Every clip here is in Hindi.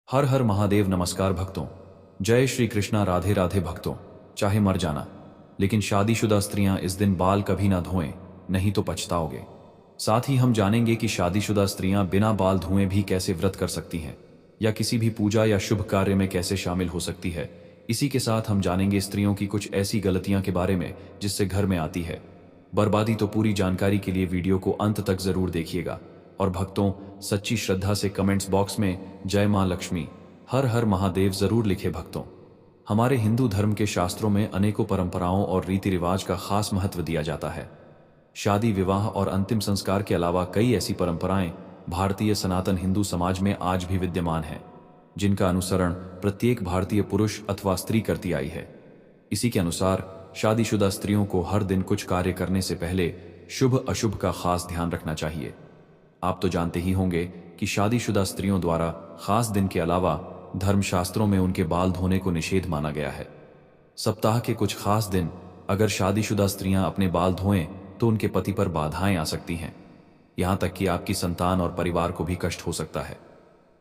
हर हर महादेव। नमस्कार भक्तों, जय श्री कृष्णा। राधे राधे भक्तों। चाहे मर जाना, लेकिन शादीशुदा स्त्रियां इस दिन बाल कभी ना धोएं, नहीं तो पछताओगे। साथ ही हम जानेंगे कि शादीशुदा स्त्रियां बिना बाल धोए भी कैसे व्रत कर सकती हैं, या किसी भी पूजा या शुभ कार्य में कैसे शामिल हो सकती है। इसी के साथ हम जानेंगे स्त्रियों की कुछ ऐसी गलतियां के बारे में जिससे घर में आती है बर्बादी। तो पूरी जानकारी के लिए वीडियो को अंत तक जरूर देखिएगा। और भक्तों, सच्ची श्रद्धा से कमेंट्स बॉक्स में जय मां लक्ष्मी, हर हर महादेव जरूर लिखे। भक्तों, हमारे हिंदू धर्म के शास्त्रों में अनेकों परंपराओं और रीति रिवाज का खास महत्व दिया जाता है। शादी, विवाह और अंतिम संस्कार के अलावा कई ऐसी परंपराएं भारतीय सनातन हिंदू समाज में आज भी विद्यमान हैं, जिनका अनुसरण प्रत्येक भारतीय पुरुष अथवा स्त्री करती आई है। इसी के अनुसार शादीशुदा स्त्रियों को हर दिन कुछ कार्य करने से पहले शुभ अशुभ का खास ध्यान रखना चाहिए। आप तो जानते ही होंगे कि शादीशुदा स्त्रियों द्वारा खास दिन के अलावा धर्मशास्त्रों में उनके बाल धोने को निषेध माना गया है। सप्ताह के कुछ खास दिन अगर शादीशुदा स्त्रियां अपने बाल धोएं तो उनके पति पर बाधाएं आ सकती हैं, यहां तक कि आपकी संतान और परिवार को भी कष्ट हो सकता है।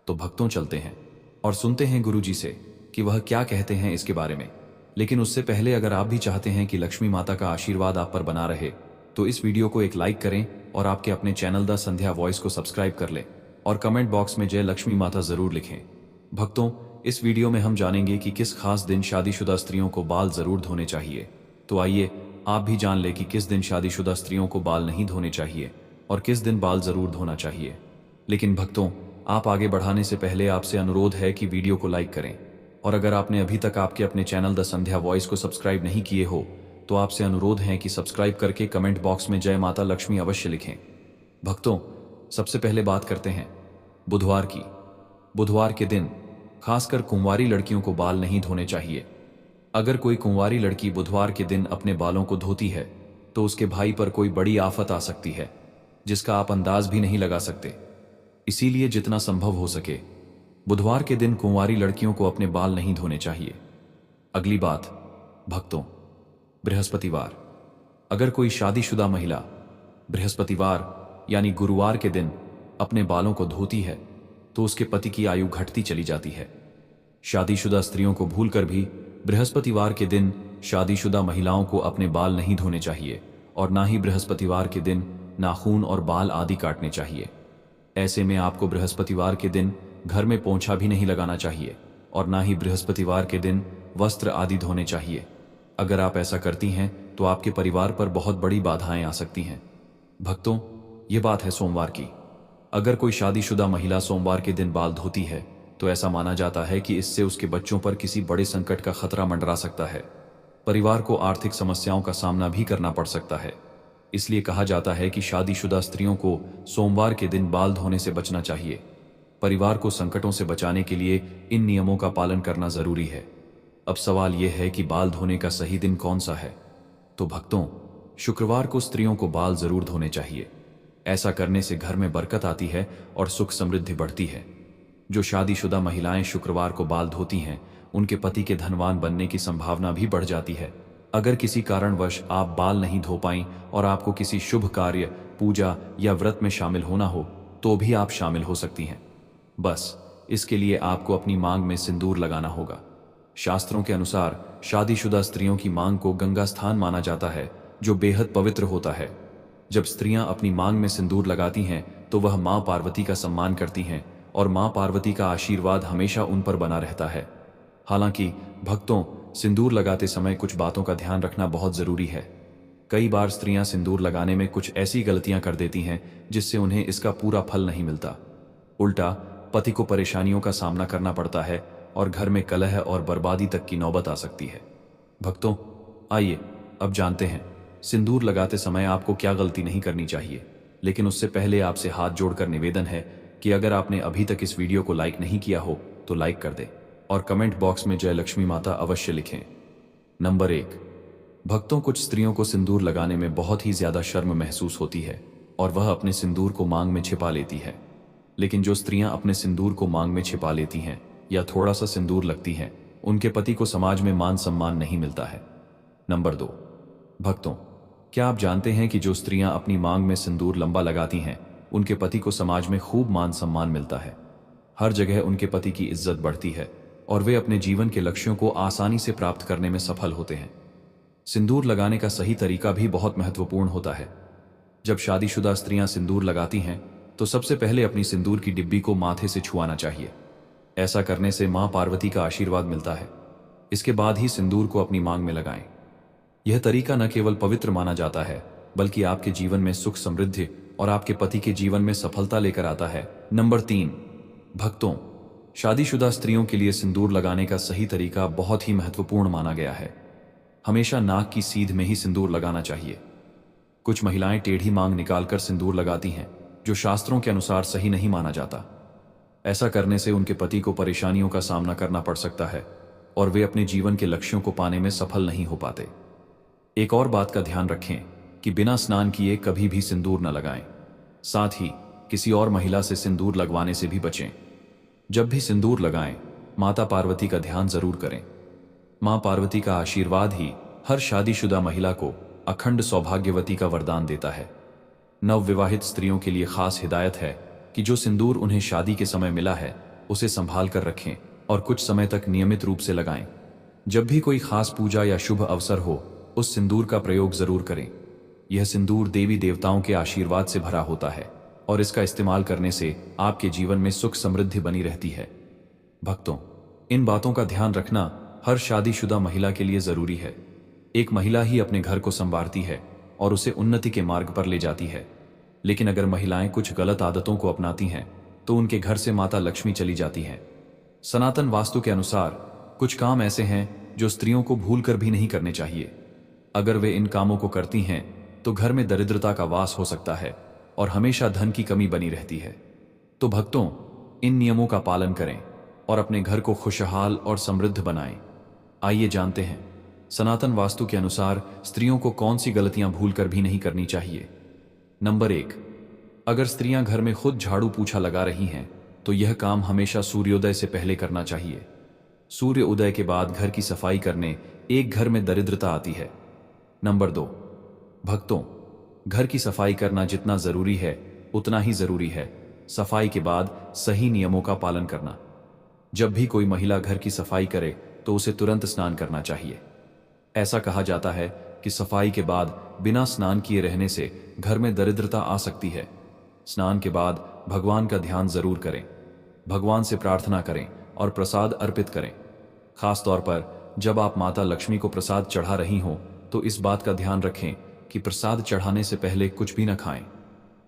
तो भक्तों, चलते हैं और सुनते हैं गुरुजी से कि वह क्या कहते हैं इसके बारे में। लेकिन उससे पहले अगर आप भी चाहते हैं कि लक्ष्मी माता का आशीर्वाद आप पर बना रहे, तो इस वीडियो को एक लाइक करें और आपके अपने चैनल द संध्या वॉइस को सब्सक्राइब कर लें और कमेंट बॉक्स में जय लक्ष्मी माता जरूर लिखें। भक्तों, इस वीडियो में हम जानेंगे कि किस खास दिन शादीशुदा स्त्रियों को बाल जरूर धोने चाहिए। तो आइए आप भी जान ले कि किस दिन शादीशुदा स्त्रियों को बाल नहीं धोने चाहिए और किस दिन बाल जरूर धोना चाहिए। लेकिन भक्तों, आप आगे बढ़ाने से पहले आपसे अनुरोध है कि वीडियो को लाइक करें, और अगर आपने अभी तक आपके अपने चैनल द संध्या वॉइस को सब्सक्राइब नहीं किए हो तो आपसे अनुरोध है कि सब्सक्राइब करके कमेंट बॉक्स में जय माता लक्ष्मी अवश्य लिखें। भक्तों, सबसे पहले बात करते हैं बुधवार की। बुधवार के दिन खासकर कुंवारी लड़कियों को बाल नहीं धोने चाहिए। अगर कोई कुंवारी लड़की बुधवार के दिन अपने बालों को धोती है तो उसके भाई पर कोई बड़ी आफत आ सकती है, जिसका आप अंदाज भी नहीं लगा सकते। इसीलिए जितना संभव हो सके बुधवार के दिन कुंवारी लड़कियों को अपने बाल नहीं धोने चाहिए। अगली बात भक्तों, बृहस्पतिवार। अगर कोई शादीशुदा महिला बृहस्पतिवार यानी गुरुवार के दिन अपने बालों को धोती है तो उसके पति की आयु घटती चली जाती है। शादीशुदा स्त्रियों को भूलकर भी बृहस्पतिवार के दिन शादीशुदा महिलाओं को अपने बाल नहीं धोने चाहिए, और ना ही बृहस्पतिवार के दिन नाखून और बाल आदि काटने चाहिए। ऐसे में आपको बृहस्पतिवार के दिन घर में पोंछा भी नहीं लगाना चाहिए, और ना ही बृहस्पतिवार के दिन वस्त्र आदि धोने चाहिए। अगर आप ऐसा करती हैं तो आपके परिवार पर बहुत बड़ी बाधाएं आ सकती हैं। भक्तों, ये बात है सोमवार की। अगर कोई शादीशुदा महिला सोमवार के दिन बाल धोती है तो ऐसा माना जाता है कि इससे उसके बच्चों पर किसी बड़े संकट का खतरा मंडरा सकता है। परिवार को आर्थिक समस्याओं का सामना भी करना पड़ सकता है। इसलिए कहा जाता है कि शादीशुदा स्त्रियों को सोमवार के दिन बाल धोने से बचना चाहिए। परिवार को संकटों से बचाने के लिए इन नियमों का पालन करना जरूरी है। अब सवाल यह है कि बाल धोने का सही दिन कौन सा है। तो भक्तों, शुक्रवार को स्त्रियों को बाल जरूर धोने चाहिए। ऐसा करने से घर में बरकत आती है और सुख समृद्धि बढ़ती है। जो शादीशुदा महिलाएं शुक्रवार को बाल धोती हैं, उनके पति के धनवान बनने की संभावना भी बढ़ जाती है। अगर किसी कारणवश आप बाल नहीं धो पाई और आपको किसी शुभ कार्य, पूजा या व्रत में शामिल होना हो तो भी आप शामिल हो सकती हैं। बस इसके लिए आपको अपनी मांग में सिंदूर लगाना होगा। शास्त्रों के अनुसार शादीशुदा स्त्रियों की मांग को गंगा स्थान माना जाता है, जो बेहद पवित्र होता है। जब स्त्रियां अपनी मांग में सिंदूर लगाती हैं तो वह मां पार्वती का सम्मान करती हैं, और मां पार्वती का आशीर्वाद हमेशा उन पर बना रहता है। हालांकि भक्तों, सिंदूर लगाते समय कुछ बातों का ध्यान रखना बहुत जरूरी है। कई बार स्त्रियां सिंदूर लगाने में कुछ ऐसी गलतियां कर देती हैं जिससे उन्हें इसका पूरा फल नहीं मिलता। उल्टा पति को परेशानियों का सामना करना पड़ता है और घर में कलह और बर्बादी तक की नौबत आ सकती है। भक्तों, आइए अब जानते हैं सिंदूर लगाते समय आपको क्या गलती नहीं करनी चाहिए। लेकिन उससे पहले आपसे हाथ जोड़कर निवेदन है कि अगर आपने अभी तक इस वीडियो को लाइक नहीं किया हो तो लाइक कर दे और कमेंट बॉक्स में जय लक्ष्मी माता अवश्य लिखें। नंबर 1, भक्तों, कुछ स्त्रियों को सिंदूर लगाने में बहुत ही ज्यादा शर्म महसूस होती है और वह अपने सिंदूर को मांग में छिपा लेती है। लेकिन जो स्त्रियां अपने सिंदूर को मांग में छिपा लेती हैं या थोड़ा सा सिंदूर लगती हैं, उनके पति को समाज में मान सम्मान नहीं मिलता है। नंबर 2, भक्तों, क्या आप जानते हैं कि जो स्त्रियां अपनी मांग में सिंदूर लंबा लगाती हैं, उनके पति को समाज में खूब मान सम्मान मिलता है। हर जगह उनके पति की इज्जत बढ़ती है और वे अपने जीवन के लक्ष्यों को आसानी से प्राप्त करने में सफल होते हैं। सिंदूर लगाने का सही तरीका भी बहुत महत्वपूर्ण होता है। जब शादीशुदा स्त्रियां सिंदूर लगाती हैं तो सबसे पहले अपनी सिंदूर की डिब्बी को माथे से छुआना चाहिए। ऐसा करने से मां पार्वती का आशीर्वाद मिलता है। इसके बाद ही सिंदूर को अपनी मांग में लगाएं। यह तरीका न केवल पवित्र माना जाता है बल्कि आपके जीवन में सुख समृद्धि और आपके पति के जीवन में सफलता लेकर आता है। नंबर 3, भक्तों, शादीशुदा स्त्रियों के लिए सिंदूर लगाने का सही तरीका बहुत ही महत्वपूर्ण माना गया है। हमेशा नाक की सीध में ही सिंदूर लगाना चाहिए। कुछ महिलाएं टेढ़ी मांग निकालकर सिंदूर लगाती हैं, जो शास्त्रों के अनुसार सही नहीं माना जाता। ऐसा करने से उनके पति को परेशानियों का सामना करना पड़ सकता है और वे अपने जीवन के लक्ष्यों को पाने में सफल नहीं हो पाते। एक और बात का ध्यान रखें कि बिना स्नान किए कभी भी सिंदूर न लगाएं। साथ ही किसी और महिला से सिंदूर लगवाने से भी बचें। जब भी सिंदूर लगाएं, माता पार्वती का ध्यान जरूर करें। मां पार्वती का आशीर्वाद ही हर शादीशुदा महिला को अखंड सौभाग्यवती का वरदान देता है। नवविवाहित स्त्रियों के लिए खास हिदायत है कि जो सिंदूर उन्हें शादी के समय मिला है उसे संभाल कर रखें और कुछ समय तक नियमित रूप से लगाएं। जब भी कोई खास पूजा या शुभ अवसर हो, उस सिंदूर का प्रयोग जरूर करें। यह सिंदूर देवी देवताओं के आशीर्वाद से भरा होता है और इसका इस्तेमाल करने से आपके जीवन में सुख समृद्धि बनी रहती है। भक्तों, इन बातों का ध्यान रखना हर शादीशुदा महिला के लिए जरूरी है। एक महिला ही अपने घर को संवारती है और उसे उन्नति के मार्ग पर ले जाती है, लेकिन अगर महिलाएं कुछ गलत आदतों को अपनाती हैं तो उनके घर से माता लक्ष्मी चली जाती हैं। सनातन वास्तु के अनुसार कुछ काम ऐसे हैं जो स्त्रियों को भूलकर भी नहीं करने चाहिए। अगर वे इन कामों को करती हैं तो घर में दरिद्रता का वास हो सकता है और हमेशा धन की कमी बनी रहती है। तो भक्तों, इन नियमों का पालन करें और अपने घर को खुशहाल और समृद्ध बनाएं। आइए जानते हैं सनातन वास्तु के अनुसार स्त्रियों को कौन सी गलतियां भूलकर भी नहीं करनी चाहिए। नंबर 1, अगर स्त्रियां घर में खुद झाड़ू पोछा लगा रही हैं तो यह काम हमेशा सूर्योदय से पहले करना चाहिए। सूर्य उदय के बाद घर की सफाई करने एक घर में दरिद्रता आती है। नंबर 2, भक्तों, घर की सफाई करना जितना जरूरी है उतना ही जरूरी है सफाई के बाद सही नियमों का पालन करना। जब भी कोई महिला घर की सफाई करे तो उसे तुरंत स्नान करना चाहिए। ऐसा कहा जाता है कि सफाई के बाद बिना स्नान किए रहने से घर में दरिद्रता आ सकती है। स्नान के बाद भगवान का ध्यान जरूर करें, भगवान से प्रार्थना करें और प्रसाद अर्पित करें। खास तौर पर जब आप माता लक्ष्मी को प्रसाद चढ़ा रही हों तो इस बात का ध्यान रखें कि प्रसाद चढ़ाने से पहले कुछ भी न खाएं।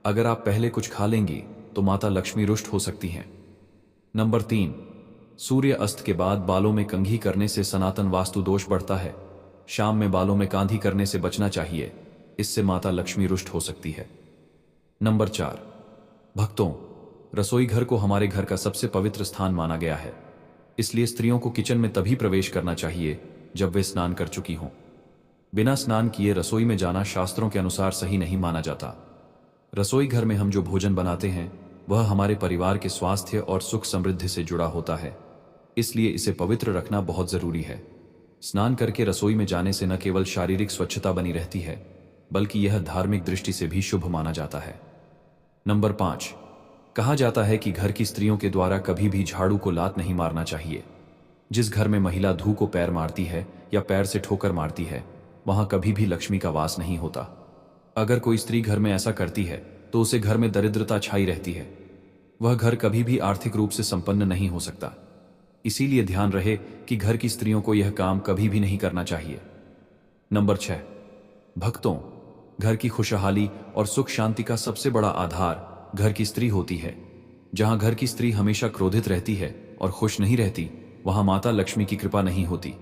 अगर आप पहले कुछ खा लेंगी तो माता लक्ष्मी रुष्ट हो सकती हैं। नंबर 3, सूर्य अस्त के बाद बालों में कंघी करने से सनातन वास्तु दोष बढ़ता है। शाम में बालों में कांधी करने से बचना चाहिए, इससे माता लक्ष्मी रुष्ट हो सकती है। नंबर 4, भक्तों, रसोई घर को हमारे घर का सबसे पवित्र स्थान माना गया है, इसलिए स्त्रियों को किचन में तभी प्रवेश करना चाहिए जब वे स्नान कर चुकी हों। बिना स्नान किए रसोई में जाना शास्त्रों के अनुसार सही नहीं माना जाता। रसोई घर में हम जो भोजन बनाते हैं वह हमारे परिवार के स्वास्थ्य और सुख समृद्धि से जुड़ा होता है, इसलिए इसे पवित्र रखना बहुत जरूरी है। स्नान करके रसोई में जाने से न केवल शारीरिक स्वच्छता बनी रहती है बल्कि यह धार्मिक दृष्टि से भी शुभ माना जाता है। नंबर 5, कहा जाता है कि घर की स्त्रियों के द्वारा कभी भी झाड़ू को लात नहीं मारना चाहिए। जिस घर में महिला धू को पैर मारती है या पैर से ठोकर मारती है वहां कभी भी लक्ष्मी का वास नहीं होता। अगर कोई स्त्री घर में ऐसा करती है तो उसे घर में दरिद्रता छाई रहती है। वह घर कभी भी आर्थिक रूप से संपन्न नहीं हो सकता। इसीलिए ध्यान रहे कि घर की स्त्रियों को यह काम कभी भी नहीं करना चाहिए। नंबर 6, भक्तों, घर की खुशहाली और सुख शांति का सबसे बड़ा आधार घर की स्त्री होती है। जहां घर की स्त्री हमेशा क्रोधित रहती है और खुश नहीं रहती, वहां माता लक्ष्मी की कृपा नहीं होती।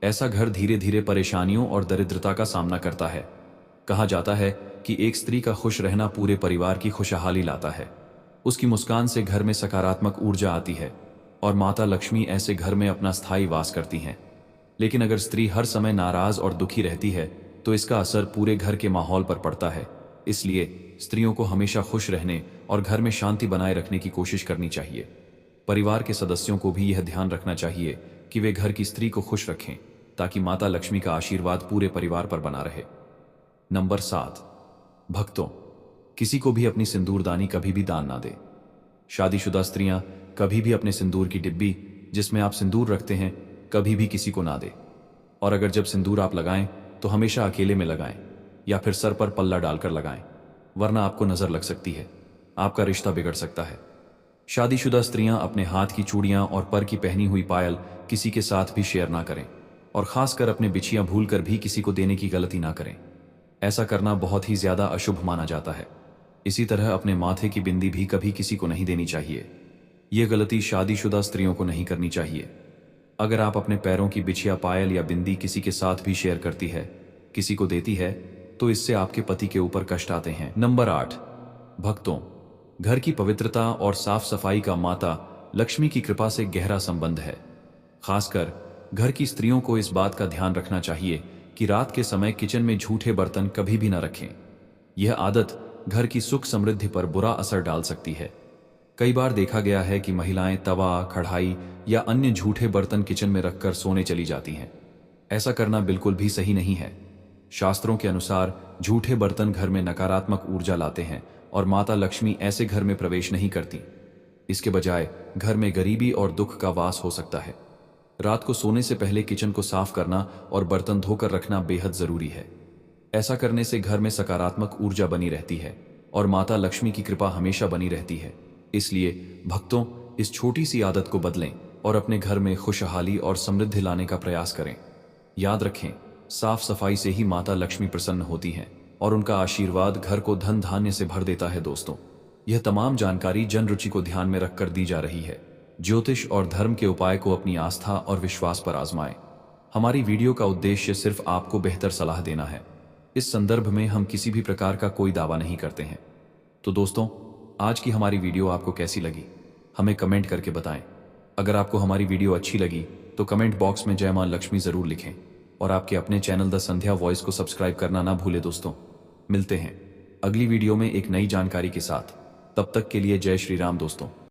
ऐसा घर धीरे धीरे परेशानियों और दरिद्रता का सामना करता है। कहा जाता है कि एक स्त्री का खुश रहना पूरे परिवार की खुशहाली लाता है। उसकी मुस्कान से घर में सकारात्मक ऊर्जा आती है और माता लक्ष्मी ऐसे घर में अपना स्थायी वास करती हैं। लेकिन अगर स्त्री हर समय नाराज और दुखी रहती है तो इसका असर पूरे घर के माहौल पर पड़ता है। इसलिए स्त्रियों को हमेशा खुश रहने और घर में शांति बनाए रखने की कोशिश करनी चाहिए। परिवार के सदस्यों को भी यह ध्यान रखना चाहिए कि वे घर की स्त्री को खुश रखें ताकि माता लक्ष्मी का आशीर्वाद पूरे परिवार पर बना रहे। नंबर 7, भक्तों, किसी को भी अपनी सिंदूरदानी कभी भी दान ना दे। शादीशुदा स्त्रियां कभी भी अपने सिंदूर की डिब्बी जिसमें आप सिंदूर रखते हैं कभी भी किसी को ना दे। और अगर जब सिंदूर आप लगाएं तो हमेशा अकेले में लगाएं या फिर सर पर पल्ला डालकर लगाएं, वरना आपको नजर लग सकती है, आपका रिश्ता बिगड़ सकता है। शादीशुदा स्त्रियां अपने हाथ की चूड़ियां और पर की पहनी हुई पायल किसी के साथ भी शेयर ना करें और खासकर अपने बिछियां भूलकर भी किसी को देने की गलती ना करें। ऐसा करना बहुत ही ज्यादा अशुभ माना जाता है। इसी तरह अपने माथे की बिंदी भी कभी किसी को नहीं देनी चाहिए। यह गलती शादीशुदा स्त्रियों को नहीं करनी चाहिए। अगर आप अपने पैरों की बिछिया पायल या बिंदी किसी के साथ भी शेयर करती है, किसी को देती है, तो इससे आपके पति के ऊपर कष्ट आते हैं। नंबर 8, भक्तों, घर की पवित्रता और साफ सफाई का माता लक्ष्मी की कृपा से गहरा संबंध है। खासकर घर की स्त्रियों को इस बात का ध्यान रखना चाहिए कि रात के समय किचन में झूठे बर्तन कभी भी न रखें। यह आदत घर की सुख समृद्धि पर बुरा असर डाल सकती है। कई बार देखा गया है कि महिलाएं तवा, कढ़ाई या अन्य झूठे बर्तन किचन में रखकर सोने चली जाती हैं। ऐसा करना बिल्कुल भी सही नहीं है। शास्त्रों के अनुसार झूठे बर्तन घर में नकारात्मक ऊर्जा लाते हैं और माता लक्ष्मी ऐसे घर में प्रवेश नहीं करती। इसके बजाय घर में गरीबी और दुख का वास हो सकता है। रात को सोने से पहले किचन को साफ करना और बर्तन धोकर रखना बेहद जरूरी है। ऐसा करने से घर में सकारात्मक ऊर्जा बनी रहती है और माता लक्ष्मी की कृपा हमेशा बनी रहती है। इसलिए भक्तों, इस छोटी सी आदत को बदलें और अपने घर में खुशहाली और समृद्धि लाने का प्रयास करें। याद रखें, साफ सफाई से ही माता लक्ष्मी प्रसन्न होती हैं और उनका आशीर्वाद घर को धन धान्य से भर देता है। दोस्तों, यह तमाम जानकारी जन रुचि को ध्यान में रखकर दी जा रही है। ज्योतिष और धर्म के उपाय को अपनी आस्था और विश्वास पर आजमाएं। हमारी वीडियो का उद्देश्य सिर्फ आपको बेहतर सलाह देना है। इस संदर्भ में हम किसी भी प्रकार का कोई दावा नहीं करते हैं। तो दोस्तों, आज की हमारी वीडियो आपको कैसी लगी, हमें कमेंट करके बताएं। अगर आपको हमारी वीडियो अच्छी लगी तो कमेंट बॉक्स में जय मां लक्ष्मी जरूर लिखें और आपके अपने चैनल द संध्या वॉइस को सब्सक्राइब करना ना भूलें। दोस्तों, मिलते हैं अगली वीडियो में एक नई जानकारी के साथ। तब तक के लिए जय श्री राम दोस्तों।